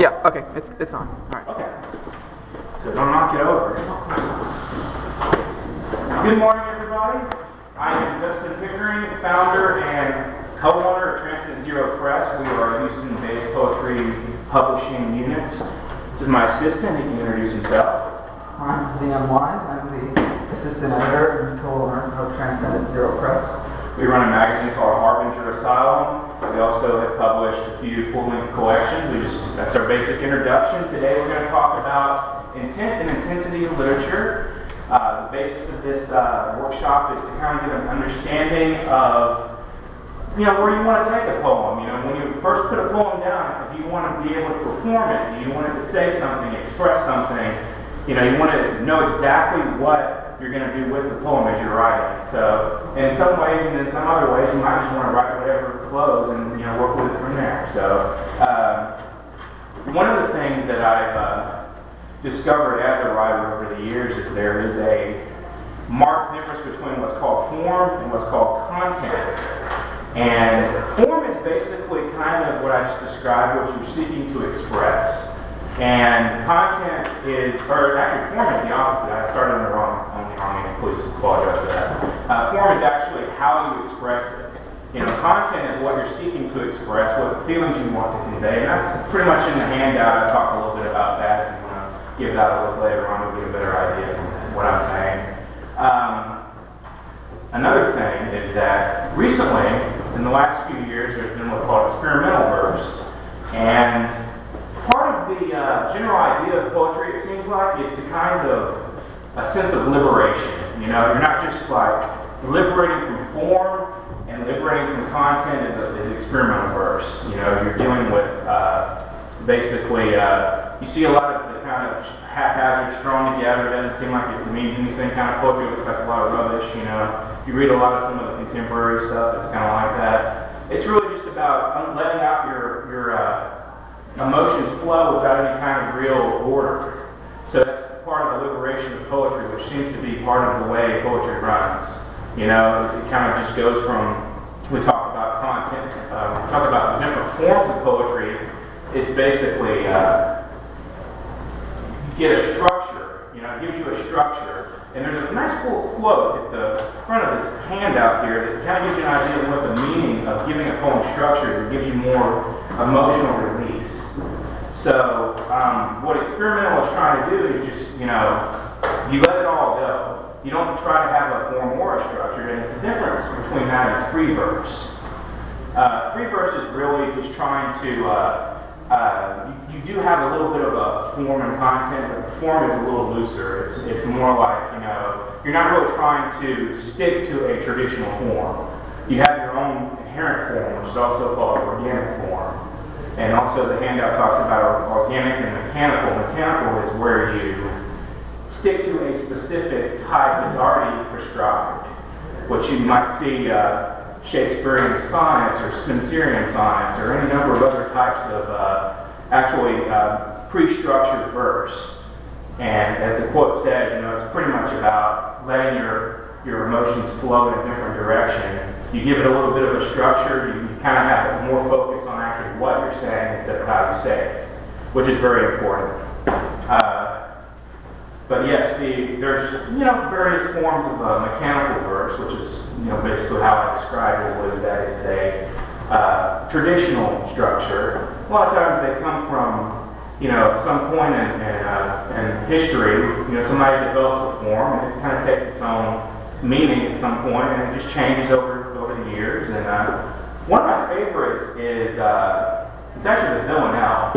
Yeah, okay, it's on. All right. Okay. So don't knock it over. Good morning, everybody. I am Dustin Pickering, founder and co-owner of Transcendent Zero Press. We are a Houston-based poetry publishing unit. This is my assistant. He can introduce himself. I'm Sam Wise. I'm the assistant editor and co-owner of Transcendent Zero Press. We run a magazine called Harbinger Asylum. We also have published a few full-length collections. That's our basic introduction. Today we're going to talk about intent and intensity in literature. The basis of this workshop is to kind of get an understanding of, where you want to take a poem. When you first put a poem down, if you want to be able to perform it, you want it to say something, express something, you want to know exactly what you're going to do with the poem as you're writing it. So, in some ways and in some other ways, you might just want to write whatever flows and work with it from there. So, one of the things that I've discovered as a writer over the years is there is a marked difference between what's called form and what's called content. And form is basically kind of what I just described, what you're seeking to express. And content is, or actually form is the opposite. I started on the wrong end, please apologize for that. Form is actually how you express it. Content is what you're seeking to express, what feelings you want to convey. And that's pretty much in the handout. I'll talk a little bit about that. If you want to give that a look later on, you'll get a better idea from what I'm saying. Another thing is that recently, in the last few years, there's been what's called experimental verse. And part of the general idea of poetry, it seems like, is to kind of a sense of liberation. You're not just like liberating from form and liberating from content is experimental verse. You're dealing with basically, you see a lot of the kind of haphazard, strung together, it doesn't seem like it means anything kind of poetry, it looks like a lot of rubbish. If you read a lot of some of the contemporary stuff, it's kind of like that. It's really just about letting out your emotions flow without any kind of real order. So that's part of the liberation of poetry, which seems to be part of the way poetry runs. It kind of just goes from, we talk about content, we talk about the different forms of poetry. It's basically, you get a structure, it gives you a structure. And there's a nice cool quote at the front of this handout here that kind of gives you an idea of what the meaning of giving a poem structure is. It gives you more emotional release. So what experimental is trying to do is just, you let it all go. You don't try to have a form or a structure, and it's a difference between that and free verse. Free verse is really just trying to, you do have a little bit of a form and content, but the form is a little looser. It's more like, you're not really trying to stick to a traditional form. You have your own inherent form, which is also called organic form. And also the handout talks about organic and mechanical. Mechanical is where you stick to a specific type that's already prescribed. What you might see Shakespearean sonnets or Spenserian sonnets or any number of other types of actually pre-structured verse. And as the quote says, it's pretty much about letting your emotions flow in a different direction. You give it a little bit of a structure, you kind of have more focus on actually what you're saying instead of how you say it, which is very important. But yes, there's various forms of mechanical verse, which is basically how I described it, was that it's a traditional structure. A lot of times they come from some point in history. Somebody develops a form and it kind of takes its own meaning at some point, and it just changes over the years. And one of my favorites is it's actually the Villanelle.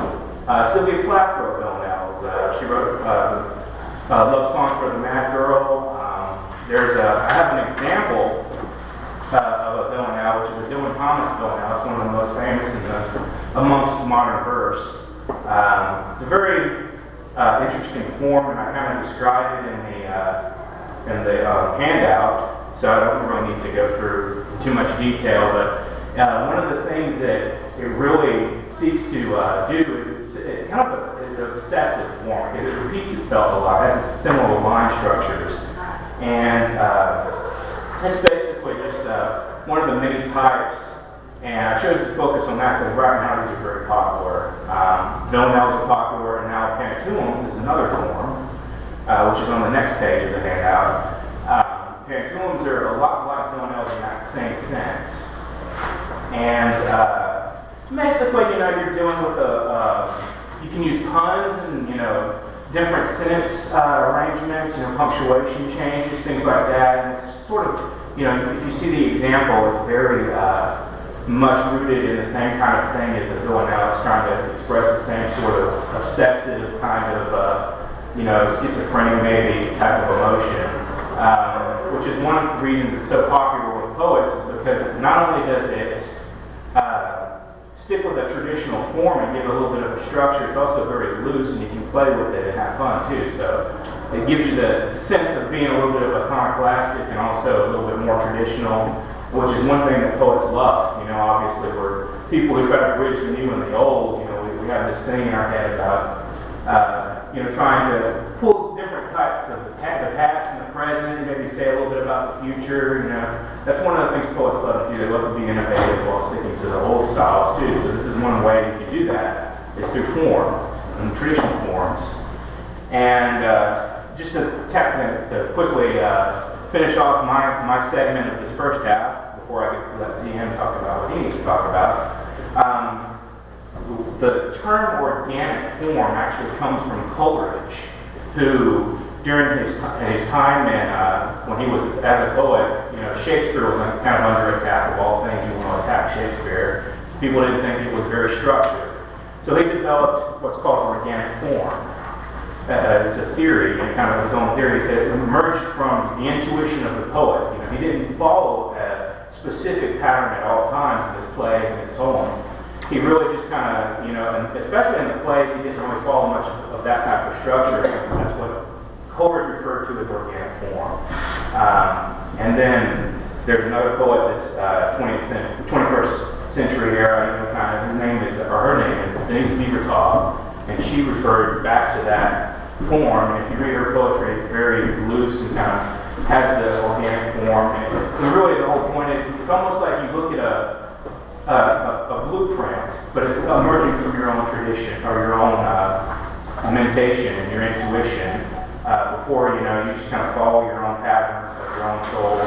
Sylvia Plath wrote Villanelles. She wrote Love Song for the Mad Girl. I have an example of a Villanelle, which is a Dylan Thomas Villanelle. It's one of the most famous amongst modern verse. It's a very interesting form, and I kind of described it in the handout, so I don't really need to go through too much detail. But one of the things that it really seeks to do is it kind of is an obsessive form. It repeats itself a lot. It has similar line structures, and it's basically just one of the many types And I chose to focus on that because right now these are very popular. Villanelles are popular, and now Pantoums is another form, which is on the next page of the handout. Pantoums are a lot like Villanelles in that same sense. And basically, you're dealing with you can use puns and, different sentence arrangements, punctuation changes, things like that. And it's sort of, if you see the example, it's very much rooted in the same kind of thing as the villanelle. It's trying to express the same sort of obsessive kind of, schizophrenia maybe type of emotion, which is one of the reasons it's so popular with poets, is because not only does it stick with a traditional form and give a little bit of a structure, it's also very loose and you can play with it and have fun too. So it gives you the sense of being a little bit of iconoclastic and also a little bit more traditional, which is one thing that poets love. Obviously we're people who try to bridge the new and the old. We have this thing in our head about trying to pull different types of the past and the present, and maybe say a little bit about the future. That's one of the things poets love to do. They love to be innovative while sticking to the old styles too. So this is one way you can do that, is through form and traditional forms. And just to quickly finish off my segment of this first half before I get to let ZM talk about what he needs to talk about. The term organic form actually comes from Coleridge, who during his time when he was as a poet, Shakespeare was kind of under attack. Of all things, you want to attack Shakespeare. People didn't think it was very structured. So they developed what's called organic form. It's a theory, and kind of his own theory. He said it emerged from the intuition of the poet. He didn't follow a specific pattern at all times in his plays and his poems. He really just kind of, and especially in the plays, he didn't really follow much of that type of structure. That's what Coleridge referred to as organic form. And then there's another poet that's 21st century era, his name is, or her name is Denise Lieberthal, and she referred back to that form. And if you read her poetry, it's very loose and kind of has the organic form. And really the whole point is, it's almost like you look at a blueprint, but it's emerging from your own tradition or your own mentation and your intuition. Before you just kind of follow your own patterns of your own soul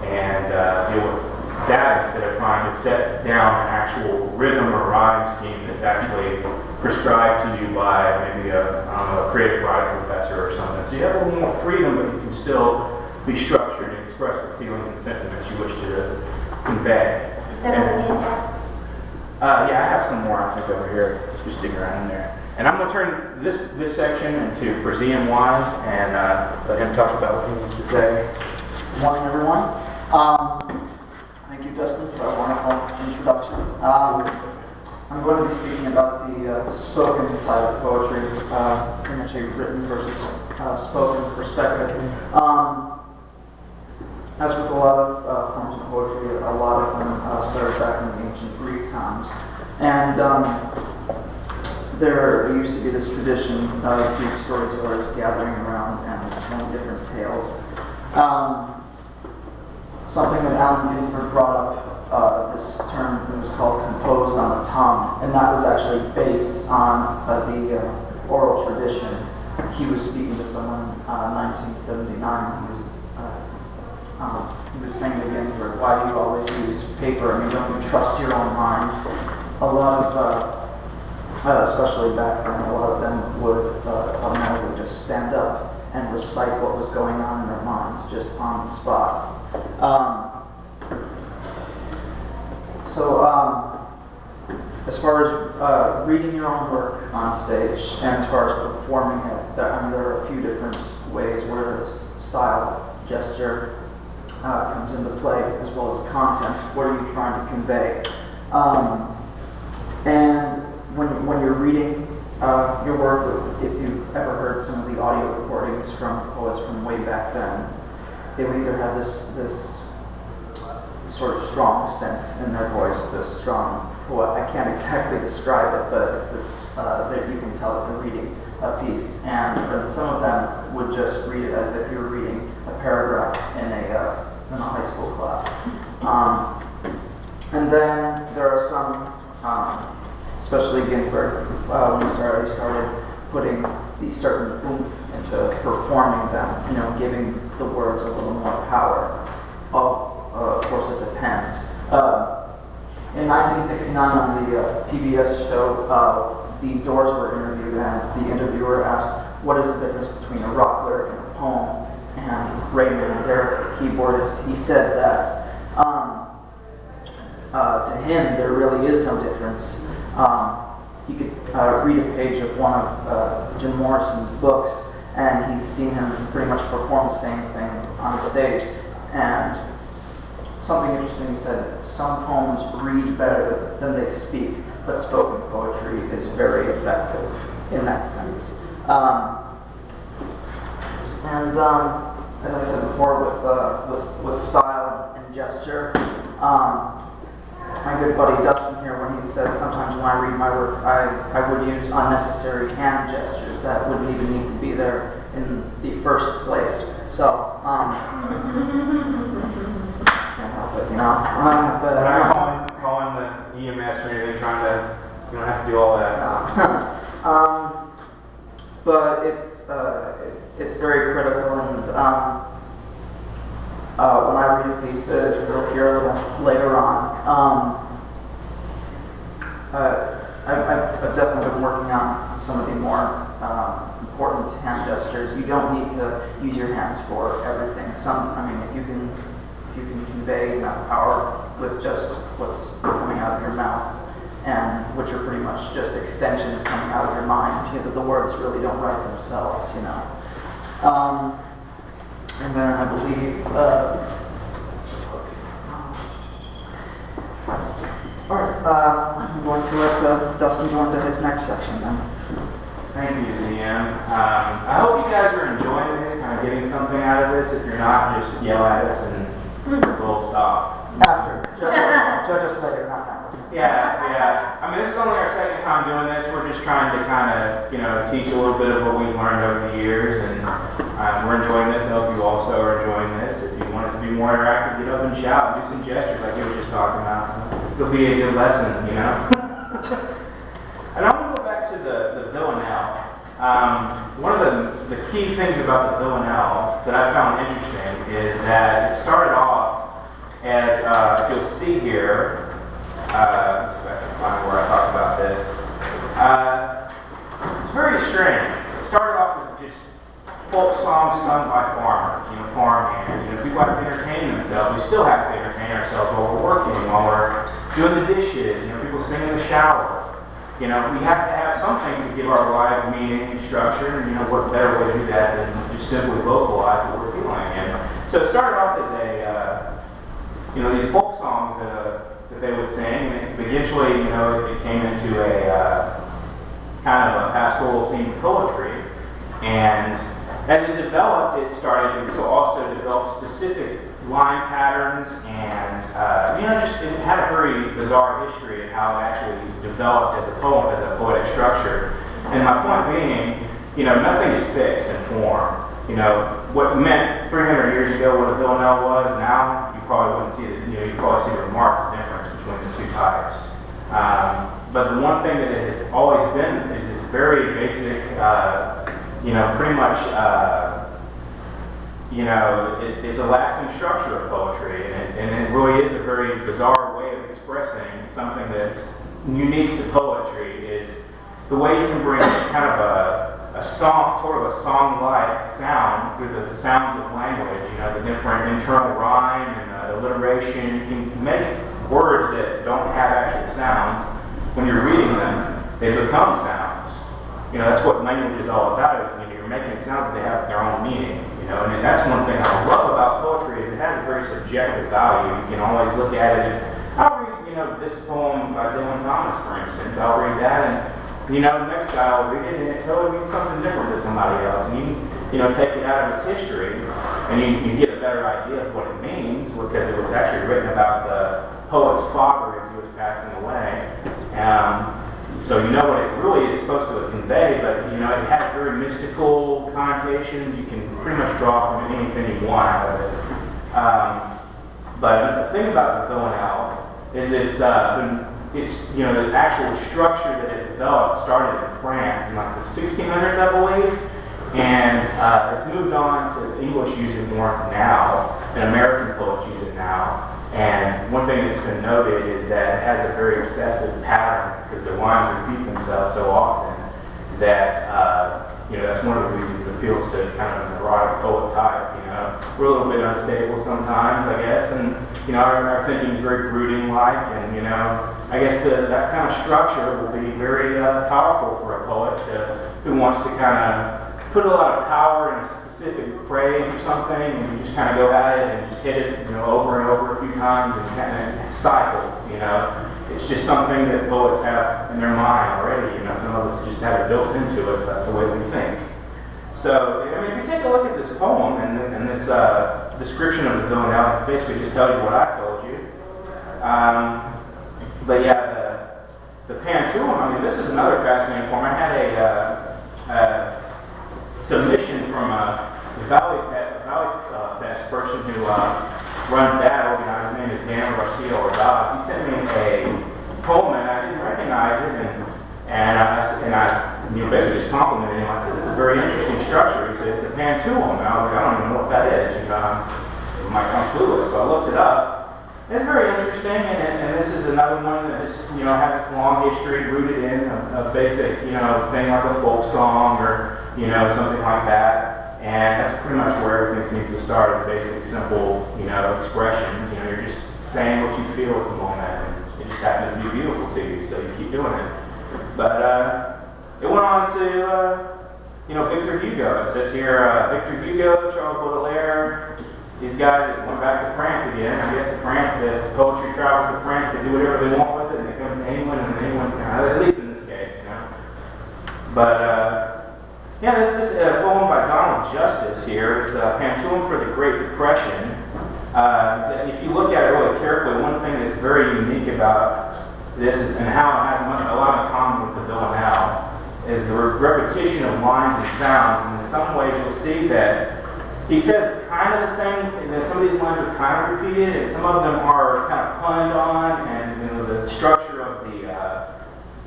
and deal with that instead of trying to set down an actual rhythm or rhyme scheme that's actually prescribed to you by maybe a creative writing professor or something. So you have a little more freedom, but you can still be structured and express the feelings and sentiments you wish to convey. Yeah, I have some more, I think, over here. Just dig around in there. And I'm going to turn this section into for ZM Wise and let him talk about what he needs to say. Good morning, everyone. Thank you, Dustin, for that wonderful introduction. I'm going to be speaking about the spoken side of poetry, pretty much a written versus spoken perspective. As with a lot of forms of poetry, a lot of them started back in the ancient Greek times. And there used to be this tradition of Greek storytellers gathering around and telling different tales. Something that Allen Ginsberg brought up, this term that was called composed on the tongue, and that was actually based on the oral tradition. He was speaking to someone in 1979. He was saying to Ginsberg, why do you always use paper? I mean, don't you trust your own mind? A lot of, especially back then, a lot of them would automatically just stand up and recite what was going on in their mind, just on the spot. As far as reading your own work on stage, and as far as performing it, there are a few different ways where style, gesture, comes into play, as well as content. What are you trying to convey? And when you're reading your work, if you've ever heard some of the audio recordings from poets from way back then, they would either have this sort of strong sense in their voice, this strong, I can't exactly describe it, but it's this, that you can tell that they're reading a piece. And some of them would just read it as if you were reading a paragraph in a high school class. And then there are some, especially Ginsberg, when he started putting the certain oomph into performing them, giving the words a little more power. Of course, it depends. In 1969 on the PBS show, the Doors were interviewed, and the interviewer asked, what is the difference between a rock lyric and a poem? And Ray Manzarek, the keyboardist, he said that to him, there really is no difference. He could read a page of one of Jim Morrison's books, and he's seen him pretty much perform the same thing on stage. And something interesting, he said, some poems read better than they speak, but spoken poetry is very effective in that sense. As I said before, with style and gesture, my good buddy Dustin here, when he said sometimes when I read my work, I would use unnecessary hand gestures that wouldn't even need to be there in the first place. So, can't help it, but I'm not calling the EMS or anything, trying to, you don't have to do all that. But it's very critical, and when I read a piece, it'll appear a little later on. I've definitely been working on some of the more important hand gestures. You don't need to use your hands for everything. If you can convey enough power with just what's coming out of your mouth, and which are pretty much just extensions coming out of your mind. The words really don't write themselves, And then I believe, all right, I'm going to let Dustin go into his next section then. Thank you, Zian. I hope you guys are enjoying this, kind of getting something out of this. If you're not, just yell at us and we'll stop. After. Judge us later, not now. Yeah. This is only our second time doing this. We're just trying to kind of, teach a little bit of what we've learned over the years, and we're enjoying this. I hope you also are enjoying this. If you want it to be more interactive, get up and shout, do some gestures like you were just talking about. It'll be a good lesson, And I want to go back to the villanelle. One of the key things about the villanelle that I found interesting is that it started off as, if you'll see here, let's see if I can find where I talk about this. It's very strange. It started off as just folk songs sung by farmers, farmhands. People have to entertain themselves. We still have to entertain ourselves while we're working, while we're doing the dishes. People sing in the shower. We have to have something to give our lives meaning and structure. And what better way to do that than just simply vocalize what we're feeling. And so it started off as these folk songs that they would sing, and eventually, it came into a kind of a pastoral themed poetry. And as it developed, it started to also develop specific line patterns, and it had a very bizarre history of how it actually developed as a poem, as a poetic structure. And my point being, nothing is fixed in form. What meant 300 years ago what a villanelle was, now you probably wouldn't see it. You probably see the remarkable difference between the two types. But the one thing that it has always been is it's very basic. Pretty much. It's a lasting structure of poetry, and it really is a very bizarre way of expressing something that's unique to poetry. Is the way you can bring kind of a song, sort of a song-like sound through the sounds of language. The different internal rhyme and alliteration. You can make words that don't have actual sounds. When you're reading them, they become sounds. That's what language is all about. Is when you're making sounds, that they have their own meaning. And that's one thing I love about poetry is it has a very subjective value. You can always look at it. I'll read, this poem by Dylan Thomas, for instance. I'll read that, and the next guy will read it, and it totally means something different to somebody else. And you take it out of its history, and you get a better idea of what it means because it was actually written about the poet's father as he was passing away. So what it really is supposed to convey, but it has very mystical connotations. You can pretty much draw from anything you want out of it. But the thing about the villanelle is it's the actual structure that it developed started in France in like the 1600s, I believe, and it's moved on to English use it more now, and American poets use it now. And one thing that's been noted is that it has a very obsessive pattern because the lines repeat themselves so often that that's one of the reasons it appeals to kind of an erotic poet type. We're a little bit unstable sometimes, I guess, and our thinking is very brooding-like, and I guess that kind of structure will be very powerful for a poet who wants to kind of put a lot of power in a specific phrase or something, and you just kind of go at it and just hit it, over and over a few times, and kind of cycles. It's just something that poets have in their mind already. Some of us just have it built into us. That's the way we think. So, if you take a look at this poem and this description of the villanelle, it basically just tells you what I told you. But yeah, the pantoum, this is another fascinating form. I had a submission from a Valley Fest person who runs that organized. His name is Dan Garcia Ordaz. He sent me a poem and I didn't recognize it, and I basically just complimented him. I said, "This is a very interesting structure." He said, "It's a pantoum," and I was like, "I don't even know what that is." I'm clueless, so I looked it up. It's very interesting, and this is another one that has its long history rooted in a basic thing like a folk song or something like that. And that's pretty much where everything seems to start, with basic, simple, expressions. You're just saying what you feel at the moment, and it just happens to be beautiful to you, so you keep doing it. But it went on to, Victor Hugo. It says here, Victor Hugo, Charles Baudelaire, these guys that went back to France again. I guess in France, the poetry travels to France, they do whatever they want with it, and they come to England, and England, at least in this case, But, this poem by Donald Justice here is Pantoum for the Great Depression. If you look at it really carefully, one thing that's very unique about this and how it has a lot in common with the villanelle is the repetition of lines and sounds. And in some ways, you'll see that he says kind of the same. Some of these lines are kind of repeated, and some of them are kind of punned on, and the structure of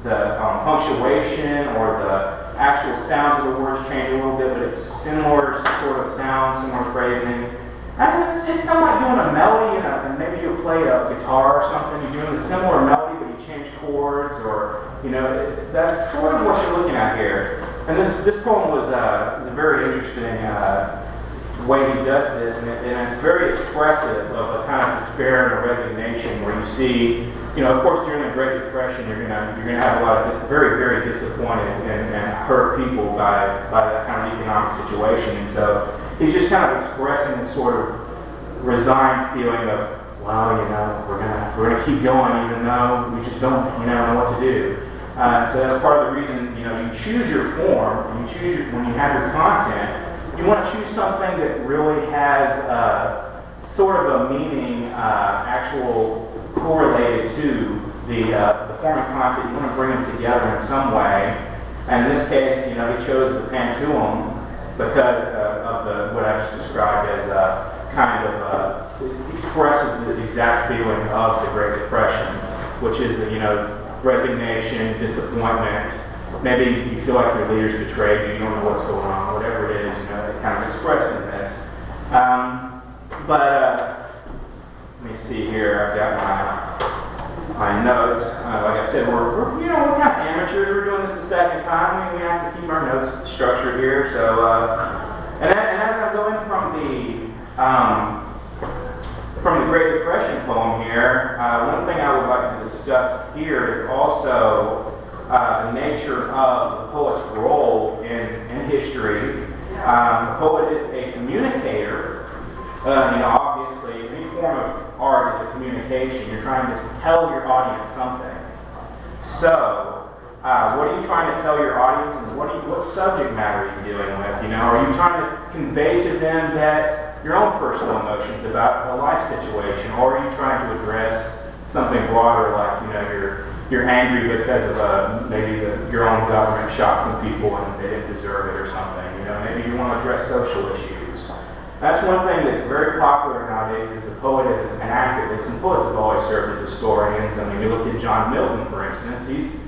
the punctuation or the actual sounds of the words change a little bit, but it's similar sort of sound, similar phrasing. It's kind of like doing a melody, and maybe you'll play a guitar or something. You're doing a similar melody, but you change chords, or that's sort of what you're looking at here. And this poem was a very interesting way he does this, and it's very expressive of a kind of despair and a resignation, where you see, of course, during the Great Depression, you're gonna have a lot of very, very disappointed and hurt people by that kind of economic situation, and so he's just kind of expressing this sort of resigned feeling of, well, we're gonna keep going even though we just don't know what to do. So that's part of the reason you choose your form, and when you have your content. You want to choose something that really has sort of a meaning, actual correlated to the form and content. You want to bring them together in some way. And in this case, he chose the pantoum because of what I just described as kind of expresses the exact feeling of the Great Depression, which is resignation, disappointment. Maybe you feel like your leaders betrayed you, you don't know what's going on, whatever it is, it kind of expressed in this. Let me see here, I've got my notes. Like I said, we're kind of amateurs. We're doing this the second time. We have to keep our notes structured here. So, and as I'm going from the Great Depression poem here, one thing I would like to discuss here is also the nature of the poet's role in history. The poet is a communicator. Obviously, any form of art is a communication. You're trying to tell your audience something. So, what are you trying to tell your audience, and what subject matter are you dealing with? Are you trying to convey to them that your own personal emotions about a life situation, or are you trying to address something broader, like you're angry because of maybe your own government shot some people and they didn't deserve it or something. Maybe you want to address social issues. That's one thing that's very popular nowadays is the poet as an activist, and poets have always served as historians. I mean, you look at John Milton, for instance, he's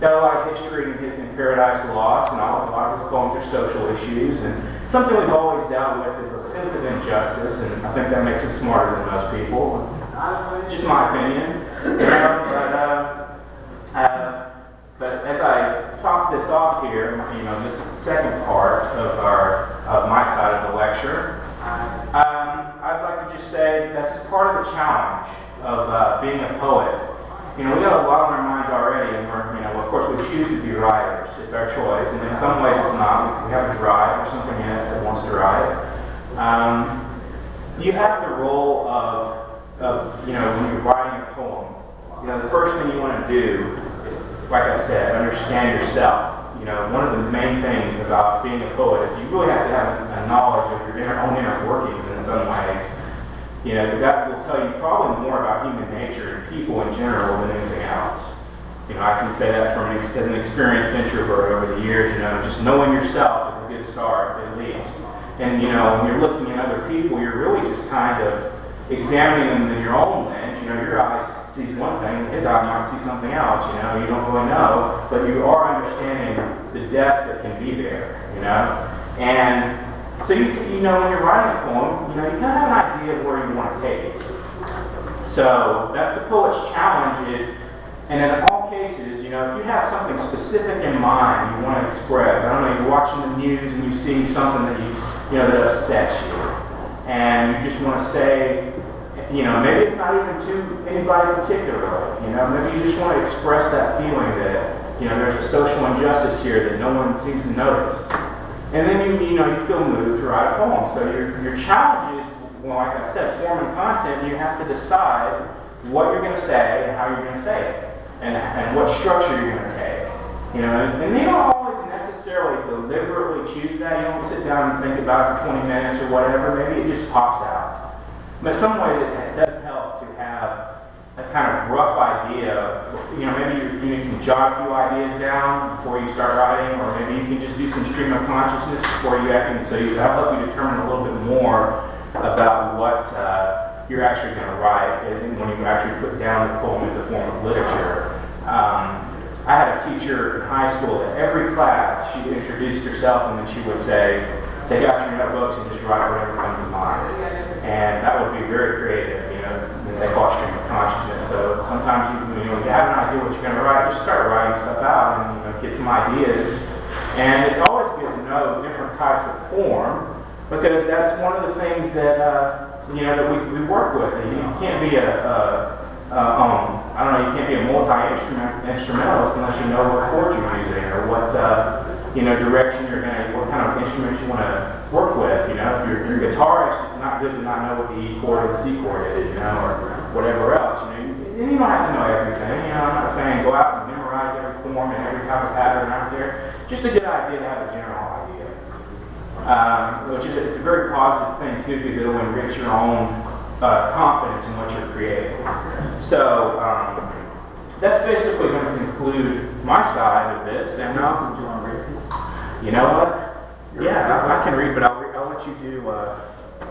got a lot of history in Paradise Lost, and a lot of his poems are social issues, and something we've always dealt with is a sense of injustice, and I think that makes us smarter than most people. Just my opinion. But as I top this off here, this second part of my side of the lecture, I'd like to just say that's just part of the challenge of being a poet. We got a lot on our minds already, and of course we choose to be writers. It's our choice, and in some ways it's not. We have a drive or something in us that wants to write. You have the role of when you're writing a poem, the first thing you want to do is, like I said, understand yourself. One of the main things about being a poet is you really have to have a knowledge of your own inner workings in some ways. Because that will tell you probably more about human nature and people in general than anything else. I can say that as an experienced introvert over the years. Just knowing yourself is a good start, at least. And when you're looking at other people, you're really just kind of examining them in your own lens. Your eye sees one thing, his eye might see something else. You don't really know, but you are understanding the depth that can be there. And so when you're writing a poem, you kind of have an idea of where you want to take it. So that's the poet's challenge and in all cases, if you have something specific in mind you want to express, I don't know, you're watching the news and you see something that that upsets you, and you just want to say, maybe it's not even to anybody particularly, maybe you just want to express that feeling that, there's a social injustice here that no one seems to notice. And then you feel moved to write a poem. So your challenge is, like I said, form and content. You have to decide what you're going to say and how you're going to say it, and what structure you're going to take. And you don't always necessarily deliberately choose that. You don't sit down and think about it for 20 minutes or whatever. Maybe it just pops out. But some way it does help to have a kind of rough idea. Maybe you can jot a few ideas down before you start writing, or maybe you can just do some stream of consciousness before you act. And so that'll help you determine a little bit more about what you're actually going to write when you actually put down the poem as a form of literature. I had a teacher in high school that every class she introduced herself and then she would say, take out your notebooks and just write whatever comes to mind. And that would be very creative, and they call it stream of consciousness. So sometimes you have an idea what you're going to write, just start writing stuff out and get some ideas. And it's always good to know different types of form, because that's one of the things that that we work with. You can't be you can't be a multi-instrumentalist unless you know what chords you're using or what direction what kind of instruments you want to work with. If you're a guitarist, it's not good to not know what the E chord or the C chord is, or whatever else. And you don't have to know everything. I'm not saying go out and memorize every form and every type of pattern out there. Just a good idea to have a general idea. It's a very positive thing too, because it'll enrich your own confidence in what you're creating. So that's basically going to conclude my side of this. And now, do you want to read? You know what? Yeah, I can read, but I'll let you do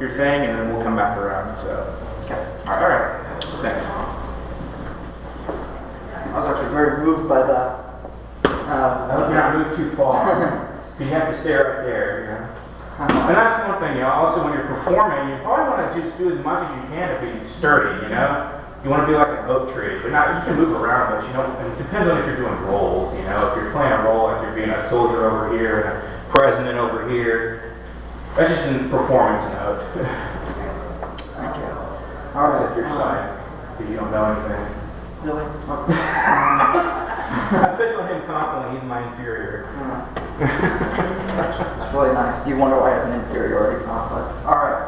your thing, and then we'll come back around. So, Okay. All right. Thanks. I was actually very moved by that. I hope you're not moved too far. You have to stay right there, And that's one thing, also when you're performing, you probably want to just do as much as you can to be sturdy, You want to be like an oak tree, but not, you can move around, but it depends on if you're doing roles, If you're playing a role, like you're being a soldier over here and a president over here, that's just a performance note. Thank you. All right. Except your side, if you don't know anything. Really? I pick on him constantly, he's my inferior. That's really nice. You wonder why I have an inferiority complex. Alright.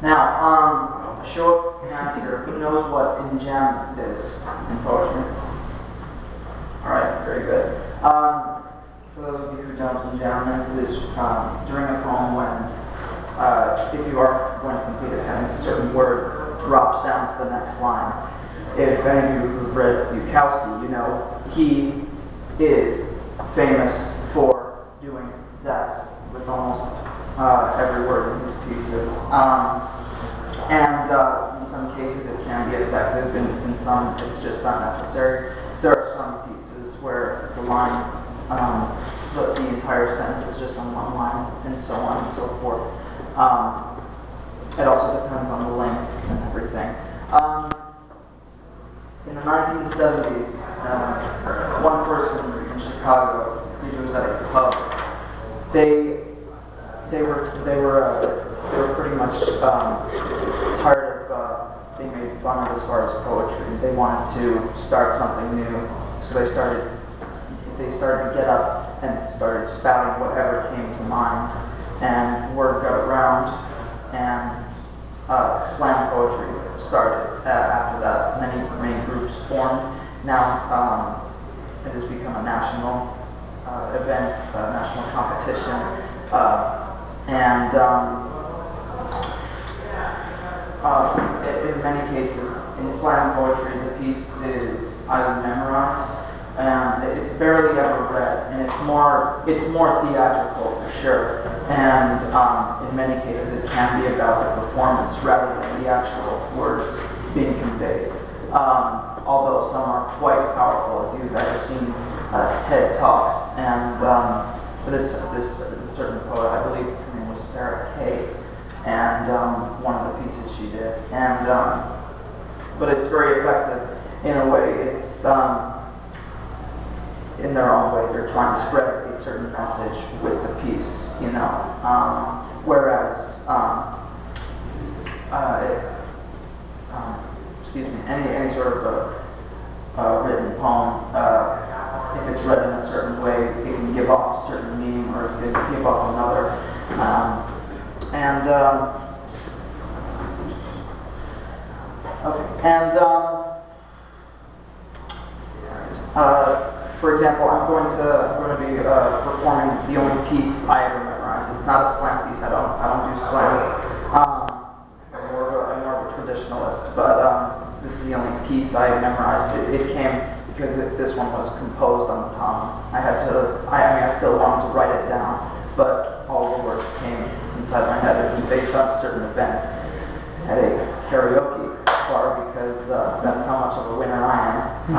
Now, a show of hands here. Who knows what enjambment is in poetry? Alright, very good. For those of you who don't, enjambment is during a poem when, if you are going to complete a sentence, a certain word drops down to the next line. If any of you who've read Bukowski, he is famous for doing that with almost every word in his pieces. In some cases it can be effective, in some it's just not necessary. There are some pieces where the line, the entire sentence is just on one line, and so on and so forth. It also depends on the length and everything. In the 1970s, one person in Chicago, he was at a pub. They were pretty much tired of being made fun of as far as poetry. They wanted to start something new, so they started to get up and started spouting whatever came to mind, and word got around, and slam poetry started. After that, many groups formed. Now it has become a national event, a national competition, in many cases, in slam poetry, the piece is either memorized, and it's barely ever read, and it's more theatrical for sure. And in many cases, it can be about the performance rather than the actual words being conveyed. Although some are quite powerful. If you've ever seen TED Talks, and this certain poet, I believe her name was Sarah Kay, and one of the pieces she did, and but it's very effective in a way. It's in their own way, they're trying to spread a certain message with the piece, you know. Whereas, any sort of written poem, if it's read in a certain way, it can give off a certain meaning, or it can give off another. For example, I'm going to be performing the only piece I ever memorized. It's not a slam piece. I don't do slams. I'm more of a traditionalist, but this is the only piece I memorized. It came because this one was composed on the tongue. I still wanted to write it down, but all the words came inside my head. It was based on a certain event at a karaoke bar, because that's how much of a winner I am.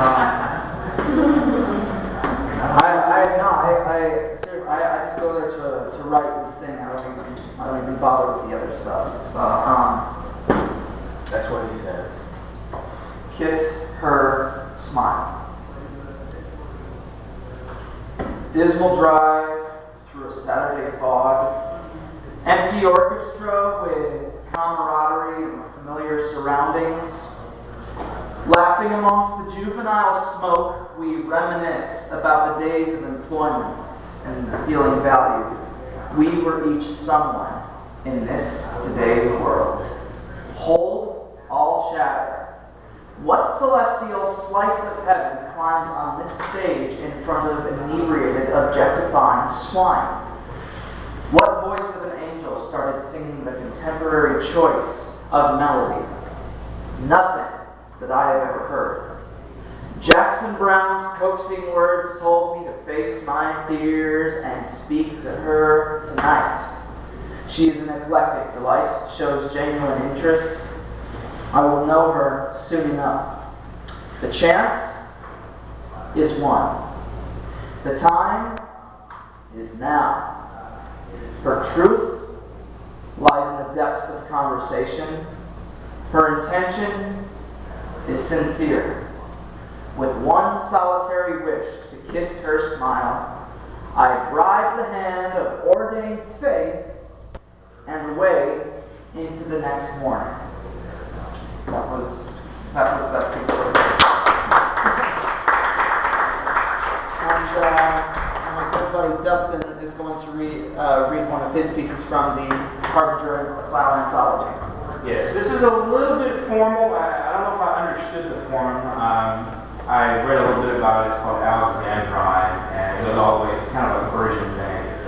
I just go there to write and sing. I don't even bother with the other stuff. So That's what he says. Kiss her smile. Dismal drive through a Saturday fog. Empty orchestra with camaraderie and familiar surroundings. Laughing amongst the juvenile smoke, we reminisce about the days of employment and feeling valued. We were each someone in this today world. Hold all shatter. What celestial slice of heaven climbs on this stage in front of inebriated, objectifying swine? What voice of an angel started singing the contemporary choice of melody? Nothing that I have ever heard. Jackson Brown's coaxing words told me to face my fears and speak to her tonight. She is an eclectic delight, shows genuine interest. I will know her soon enough. The chance is won. The time is now. Her truth lies in the depths of conversation. Her intention is sincere. With one solitary wish to kiss her smile, I bribe the hand of ordained faith and away into the next morning. That was that piece. And my good buddy Dustin is going to read one of his pieces from the Harbinger Style Anthology. Yes, this is a little bit formal. I don't know if I understood the form. I read a little bit about it. It's called Alexandrine, and it goes all the way. It's kind of a Persian thing. It's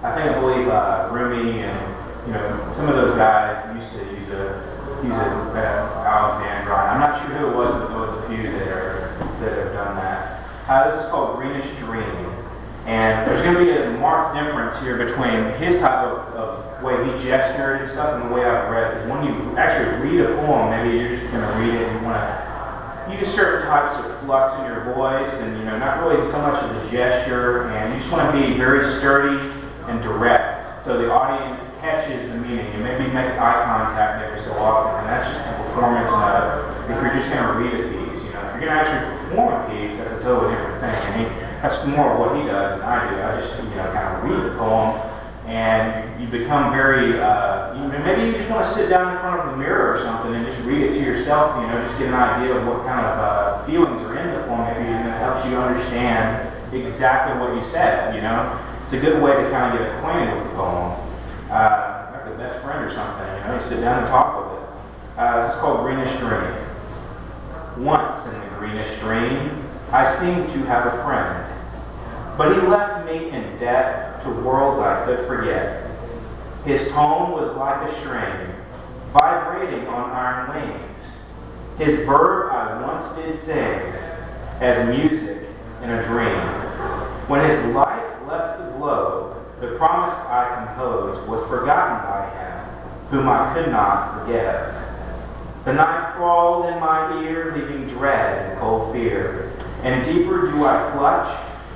I believe Rumi and some of those guys used to use Alexandrine. I'm not sure who it was, but there was a few that have done that. This is called Greenish Dream. And there's going to be a marked difference here between his type of way he gestured and stuff and the way I've read. Because when you actually read a poem, maybe you're just going to read it and you want to use certain types of flux in your voice and, you know, not really so much of the gesture, and you just want to be very sturdy and direct so the audience catches the meaning. And maybe make eye contact every so often, and that's just a performance if you're just going to read a piece. You know, if you're going to actually perform a piece, that's a totally different thing. And that's more of what he does than I do. I just, you know, kind of read the poem, and you become very, maybe you just want to sit down in front of the mirror or something and just read it to yourself, you know, just get an idea of what kind of feelings are in the poem, maybe, and it helps you understand exactly what you said, you know. It's a good way to kind of get acquainted with the poem. Like a best friend or something, you know, you sit down and talk with it. This is called Greenish Stream. Once in the greenish stream, I seemed to have a friend, but he left me in debt to worlds I could forget. His tone was like a string, vibrating on iron wings. His verb I once did sing, as music in a dream. When his light left the globe, the promise I composed was forgotten by him, whom I could not forgive. The night crawled in my ear, leaving dread and cold fear, and deeper do I clutch,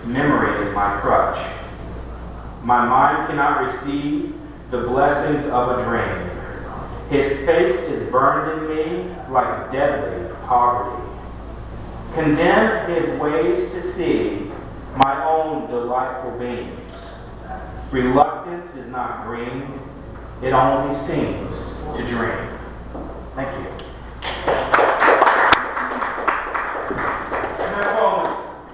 memory is my crutch. My mind cannot receive the blessings of a dream. His face is burned in me like deadly poverty. Condemn his ways to see my own delightful beams. Reluctance is not green, it only seems to dream. Thank you.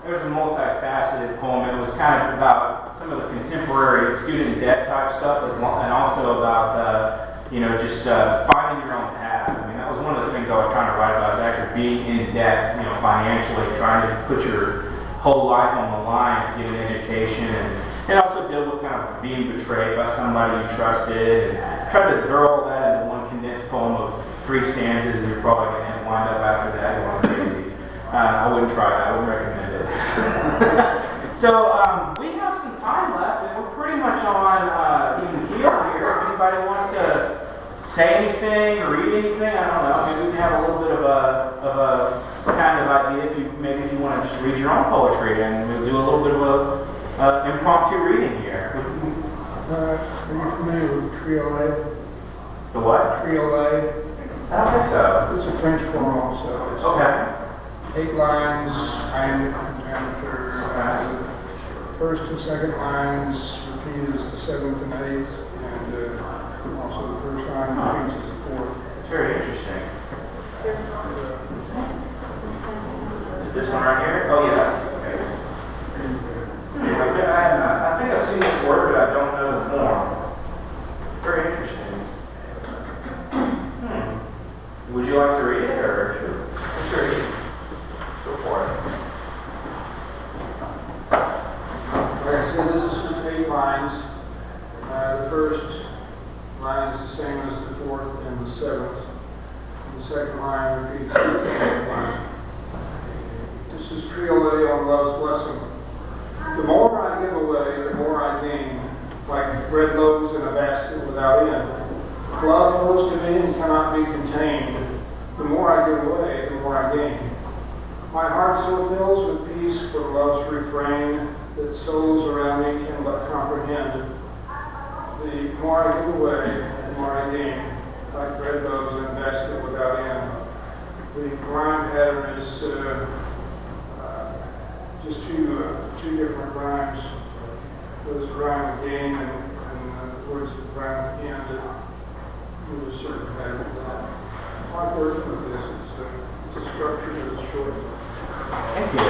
It was a multifaceted poem. It was kind of about some of the contemporary student debt type stuff, and also about, just finding your own path. I mean, that was one of the things I was trying to write about, is actually being in debt, financially, trying to put your whole life on the line to get an education, and also deal with kind of being betrayed by somebody you trusted, and try to throw all that into one condensed poem of 3 stanzas, and you're probably going to wind up after that going crazy. I wouldn't try that. I wouldn't recommend it. So we have some time left, and we're pretty much on even keel here. If anybody wants to say anything or read anything, I don't know. Maybe we can have a little bit of a kind of idea. If you want to just read your own poetry, and we'll do a little bit of a impromptu reading here. Are you familiar with triolet? The what? Triolet. I don't think so. It's a French form also. It's Okay. 8 lines, iambic pentameter. The first and second lines repeat as the 7th and 8th, and also the first line repeats as the 4th. It's very interesting. This one right here? Oh, yes. Okay. I think I've seen this word, but I don't know the form. Very interesting. Would you like to read it, or sure? Go for it. Like I said, this is just 8 lines. The first line is the same as the 4th and the 7th. The second line repeats as the 8th line. This is triolet on love's blessing. The more I give away, the more I gain, like bread loaves in a basket without end. Love flows to me and cannot be contained. The more I give away, the more I gain. My heart so fills with peace from love's refrain that souls around me can but comprehend. The more I give away, the more I gain, like bread loaves in a basket without end. The rhyme pattern is just two different rhymes. There's a rhyme with gain and the words that rhyme at the end. There's a certain pattern to that. I like working with this. It's a structure that is short. Thank you. I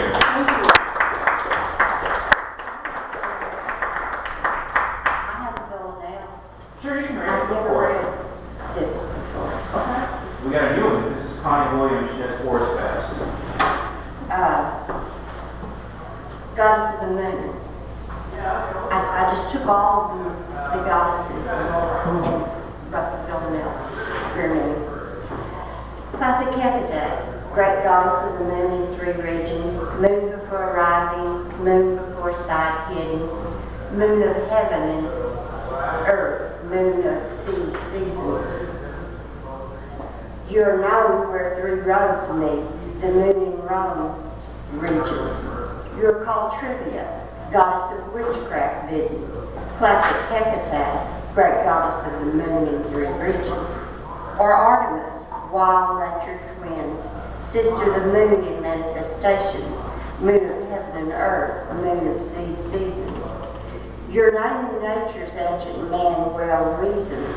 have a bill now. Sure, you can read I've it. Go never for it. read this before. We got a new one. This is Connie Williams, Jess Forest Fest. Goddess of the Moon. I just took all of the goddesses and wrote the villanelle, experimenting. Classic Hecate, great goddess of the moon in 3 regions, moon before rising, moon before foresight hidden, moon of heaven and earth, moon of sea seasons. You're known where three roads meet, the moon in Rome regions. You're called Trivia, goddess of witchcraft bidden, classic Hecate, great goddess of the moon in three regions. Or Artemis, wild nature twins, sister the moon in manifestations, moon of heaven and earth, moon of sea seasons. Your name in nature's ancient man well reasons,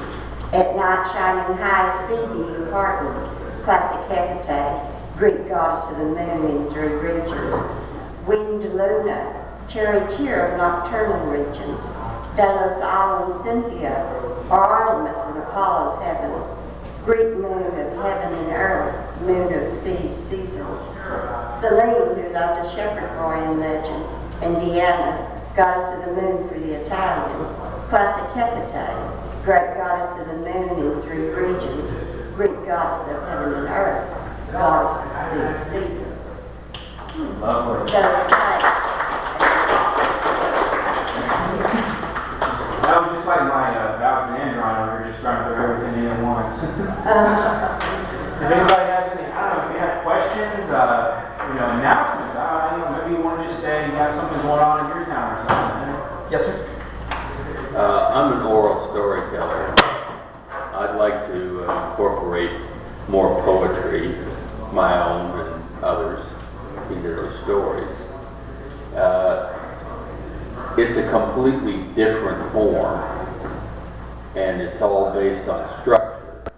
at night shining high as Phoebe you pardon, classic Hecate, Greek goddess of the moon in three regions. Winged Luna, charioteer of nocturnal regions, Delos Island Cynthia, or Artemis in Apollo's heaven, Greek moon of heaven and earth, moon of sea seasons. Selene, who loved a shepherd boy in legend, and Diana, goddess of the moon for the Italian, classic Hecate, great goddess of the moon in three regions, Greek goddess of heaven and earth, goddess of sea seasons. Lovely. Those types. That was just like my Alexandrine over here, just trying to throw everything in at once. If anybody has any, I don't know if you have questions, announcements, maybe you want to just say you have something going on in your town or something. Yes, sir. I'm an oral storyteller. I'd like to incorporate more poetry, my own and others, into those stories. It's a completely different form, and it's all based on structure.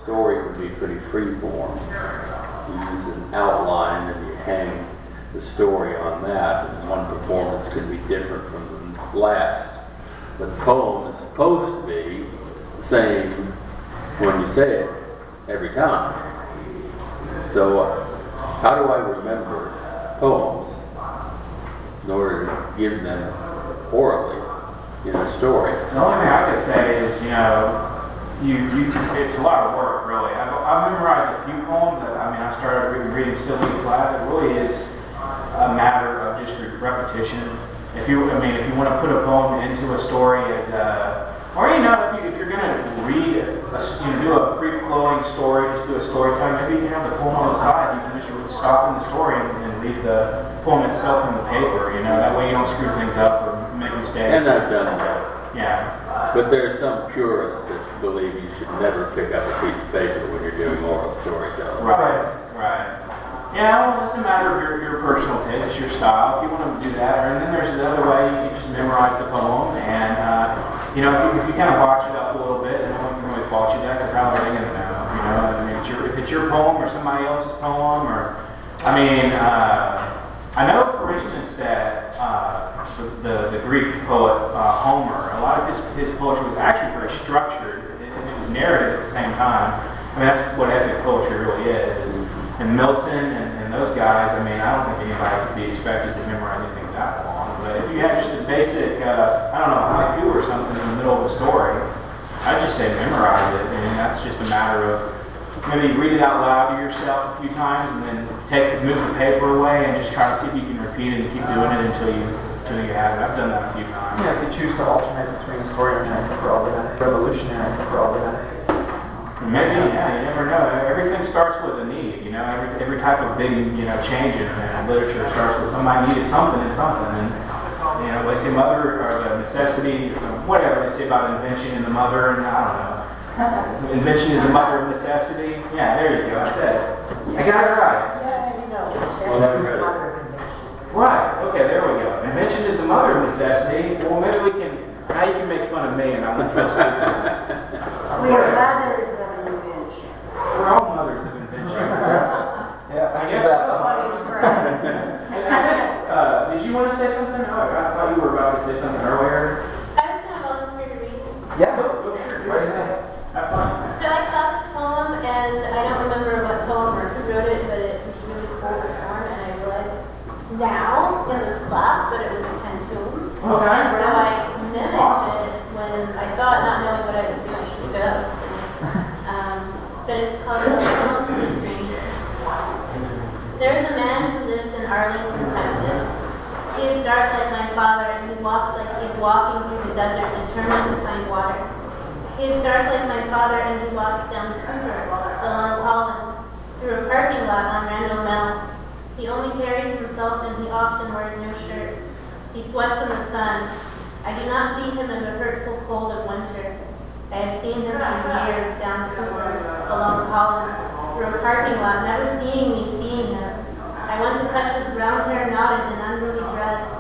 Story can be pretty free form. You use an outline and you hang the story on that, and one performance can be different from the last. But the poem is supposed to be the same when you say it every time. So how do I remember poems in order to give them orally in a story? The only thing I could say is, it's a lot of work, really. I've memorized a few poems. I started reading Sylvia Plath. It really is a matter of just repetition. If you want to put a poem into a story as if you're going to read, do a free-flowing story, just do a story time, maybe you can have the poem on the side. You can just stop in the story and read the poem itself in the paper. That way you don't screw things up or make mistakes. And I've done that. Yeah. But there are some purists that believe you should never pick up a piece of paper when you're doing oral storytelling. Right. Yeah, well, it's a matter of your personal taste, it's your style, if you want to do that. And then there's the other way, you can just memorize the poem, and if you kind of botch it up a little bit, and no one can really fault you that, because how are they going to know? If it's your poem or somebody else's poem, or I know, for instance, that the Greek poet Homer, a lot of his poetry was actually very structured, and it was narrative at the same time. That's what epic poetry really is. And Milton and those guys, I don't think anybody could be expected to memorize anything that long. But if you have just a basic, haiku or something in the middle of a story, I'd just say memorize it. And that's just a matter of maybe read it out loud to yourself a few times, and then move the paper away and just try to see if you can repeat it and keep doing it until you have it. I've done that a few times. Yeah, if you choose to alternate between a story and a revolutionary, Maybe, you never know. Everything starts with a need, every type of big, change in literature starts with somebody needed something and something. And, they say mother, or the necessity, whatever they say about invention and the mother, and I don't know. Invention is the mother of necessity. Yeah, there you go, I said it. I got it right. Well, that's right. Right, okay, there we go. Invention is the mother of necessity. Well, maybe now you can make fun of me and I'm not feel stupid. We are mothers of invention. We're all mothers of invention. Yeah, I guess so. Did you want to say something? Oh, I thought you were about to say something earlier. I was going to volunteer to read. Yeah, go sure. Go ahead. Have fun. So I saw this poem, and I don't remember what poem or who wrote it, but it was really cool to form, and I realized now in this class that it was a cantum. Okay. And so I mimicked it when I saw it, not knowing what I was doing. So that was cool. But it's called A Poem to the Stranger. There is a man who lives in Arlington, Texas. He is dark like my father, and he walks like he's walking through the desert, determined to find water. He is dark like my father, and he walks down Cooper, along Collins, through a parking lot on Randall Mill. He only carries himself, and he often wears no shirt. He sweats in the sun. I do not see him in the hurtful cold of winter. I have seen him for years down Cooper, along Collins, through a parking lot, never seeing him. I want to touch his brown hair knotted in unruly dreads.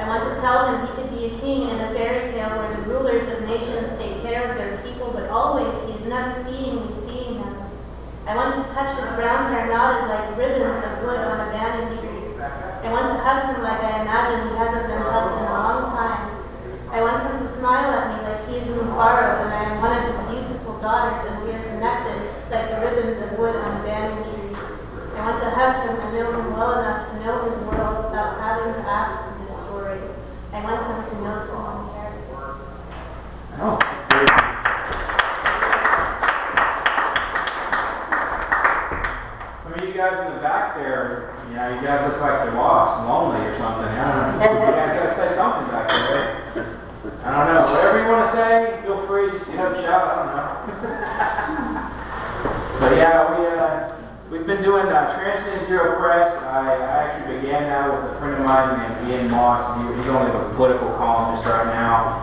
I want to tell him he could be a king in a fairy tale where the rulers of nations take care of their people, but always he is never seeing him. I want to touch his brown hair knotted like ribbons of wood on a banyan tree. I want to hug him like I imagine he hasn't been hugged in a long time. I want him to smile at me like he is Mufaro and I am one of his beautiful daughters and we are connected like the ribbons of wood on a banyan tree. I want to hug him and know him well enough to know his world without having to ask for his story. I want him to know someone cares. Oh, that's great. Some of you guys in the back there, you guys look like you're lost and lonely or something. I don't know. You guys gotta say something back there, right? I don't know. Whatever you want to say, feel free. Just get up and shout. I don't know. But yeah, we've been doing Transcend Zero Press. I actually began that with a friend of mine named Ian Moss. He's only a political columnist right now.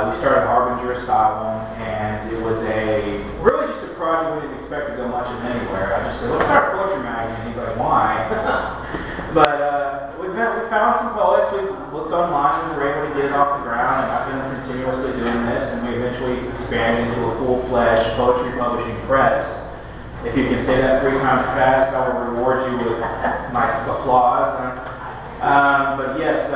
We started Harbinger Asylum, and it was really just a project we didn't expect to go much of anywhere. I just said, let's start a poetry magazine. He's like, why? But we found some poets. We looked online and we were able to get it off the ground, and I've been continuously doing this, and we eventually expanded into a full-fledged poetry publishing press. If you can say that 3 times fast, I will reward you with my applause. But yes,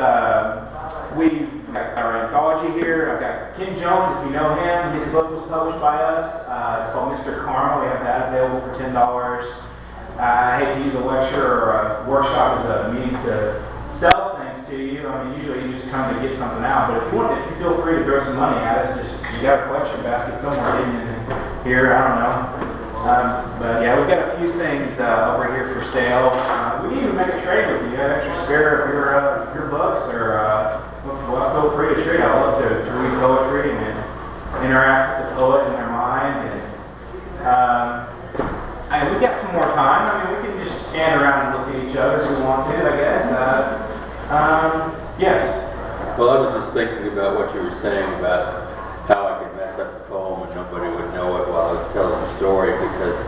we've got our anthology here. I've got Ken Jones, if you know him. His book was published by us. It's called Mr. Karma. We have that available for $10. I hate to use a lecture or a workshop as a means to sell things to you. I mean, usually you just come to get something out. But if you feel free to throw some money at us, you got a collection basket somewhere hidden in here. I don't know. But yeah, we've got a few things over here for sale. We need to make a trade with you. You have extra spare of your books, or well, feel free to trade. I love to read poetry and interact with the poet in their mind. And we got some more time. I mean, we can just stand around and look at each other if we want to, I guess. Yes. Well, I was just thinking about what you were saying about how I could mess up a poem and nobody would know it while I was telling the story, because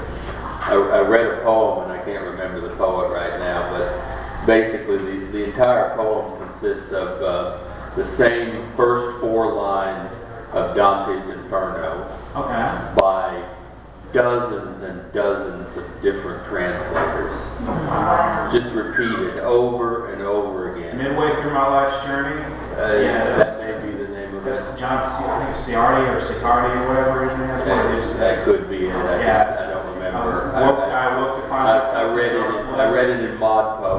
I read a poem, and I can't remember the poet right now, but basically the entire poem consists of the same first 4 lines of Dante's Inferno by dozens and dozens of different translators. Wow. Just repeated over and over again. Midway through my life's journey. That may be the name of it. That's John, I think it's Ciardi or Sicardi or whatever his name is. That could be it. I don't remember. I read it in ModPo.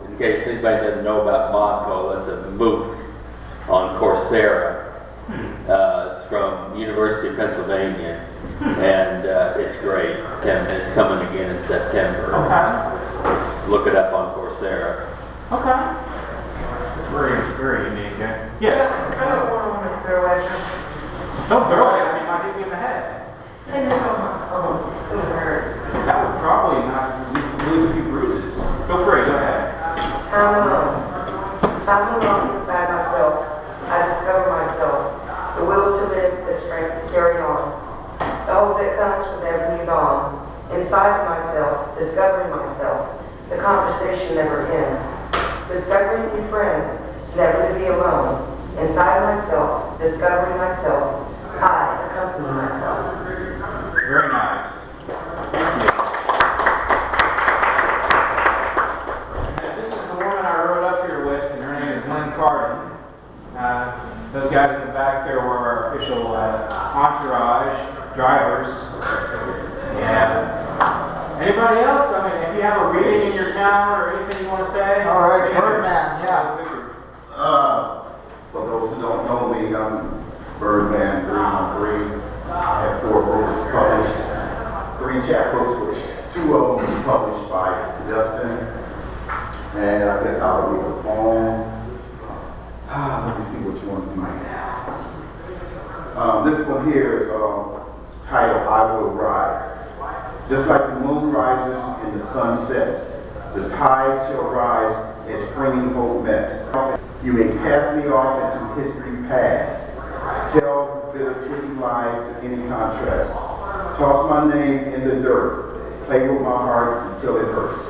In case anybody doesn't know about ModPo, that's a MOOC on Coursera. It's from University of Pennsylvania, and it's great. And it's coming again in September. Okay. Look it up on Coursera. Okay. It's very unique. Yes. I don't want to throw at you. Don't throw it. I mean, it might hit you in the head. And it's gonna hurt. That would probably not leave a few bruises. Go for it. Go ahead. Time alone inside myself, I discover myself. The will to live, the strength to carry on. The hope that comes with every new dawn. Inside of myself, discovering myself. The conversation never ends. Discovering new friends, never to be alone. Inside myself, discovering myself. I accompany myself. Very nice. And this is the woman I rode up here with, and her name is Lynn Carden. Those guys in the back there were our official entourage drivers. Yeah. Anybody else? I mean, if you have a reading in your town or anything you want to say. All right, Birdman, yeah. For those who don't know me, I'm Birdman 313. I have 4 books published, 3 chapbooks, which 2 of them was published by Dustin. And I guess I'll read a poem. this one here is titled I Will Rise. Just like the moon rises and the sun sets, the tides shall rise as springing hope met. You may cast me off into history past, tell bitter twisting lies to any contrast, toss my name in the dirt, play with my heart until it hurts.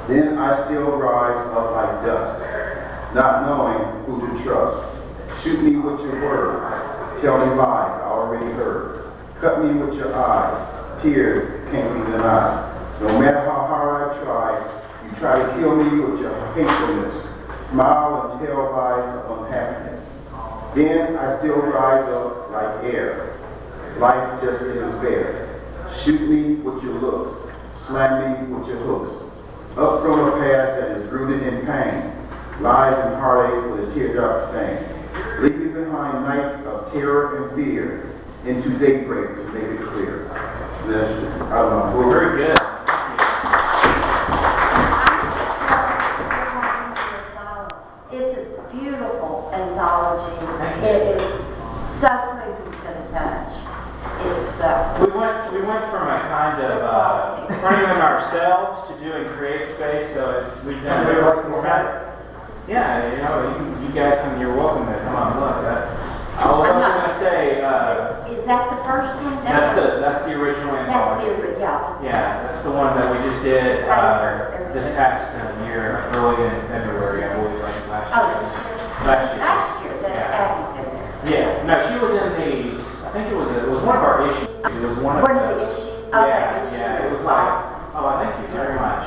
Then I still rise up like dust, not knowing who to trust. Shoot me with your words, tell me lies I already heard. Cut me with your eyes, tears can't be denied. No matter how hard I try, you try to kill me with your hatefulness. Smile and tell lies of unhappiness. Then I still rise up like air. Life just isn't fair. Shoot me with your looks, slam me with your hooks. Up from a past that is rooted in pain, lies and heartache with a teardrop stain. Leaving behind nights of terror and fear, into daybreak to make it clear. This, I don't know. Very good. It's a beautiful anthology. It is so pleasing to the touch. It's We went from a kind of printing them ourselves to doing create space, so we've done a different format. Yeah, you know, you guys you're welcome to come on look. I was also going to say, is that the first one? that's the original anthology. That's the one that we just did this past year, early in February, I believe, like last year. Last year, that Abby's in there. Yeah, no, she was in the, I think it was one of our issues. It was one of the issues? Yeah, it was like, thank you very much.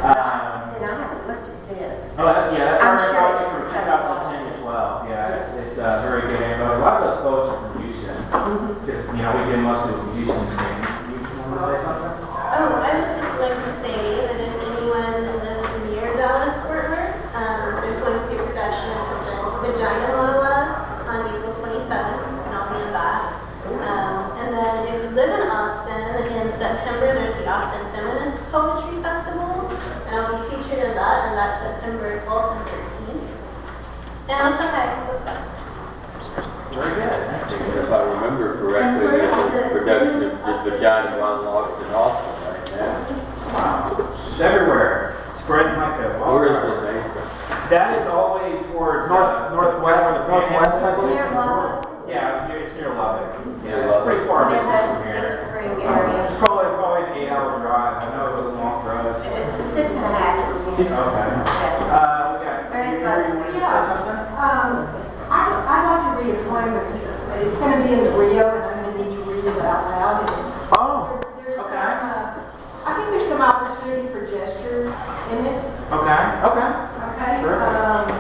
Then I haven't looked at this. That's I'm our sure anthology it's from the same 2010 as well. Yeah, it's very good. And a lot of those poets are from Houston, because, you know, we did mostly from Houston scene. You want to say something? Oh, I was just going to say that if anyone lives near Dallas, Fort Worth, there's going to be a production of Vagina Monologues on April 27th, and I'll be in that. And then if you live in Austin, in September, there's the Austin Feminist Poetry Festival, and I'll be featured in that, and that's September 12th and 13th. And also hi, book club. Very good. If I remember correctly, there's a production of the Vagina Monologues in Austin right now. Wow. It's everywhere. Spreading like a Where is wildfire. the Mesa? That is all the way towards northwest, I believe. Near Lubbock. Yeah, it's near Lubbock. Yeah, Lubbock. it's pretty far Near distance the from here. Big Spring area. It's probably an 8-hour drive. I know it was long for us. It's 6.5 for me. Okay. We got very you close. wanted to say something? I'd like to read a poem, but it's going to be in the Rio, and I'm going to need to read it out loud. Oh, There's okay. I think there's some opportunity for gestures in it. Okay. okay. Okay. Perfect.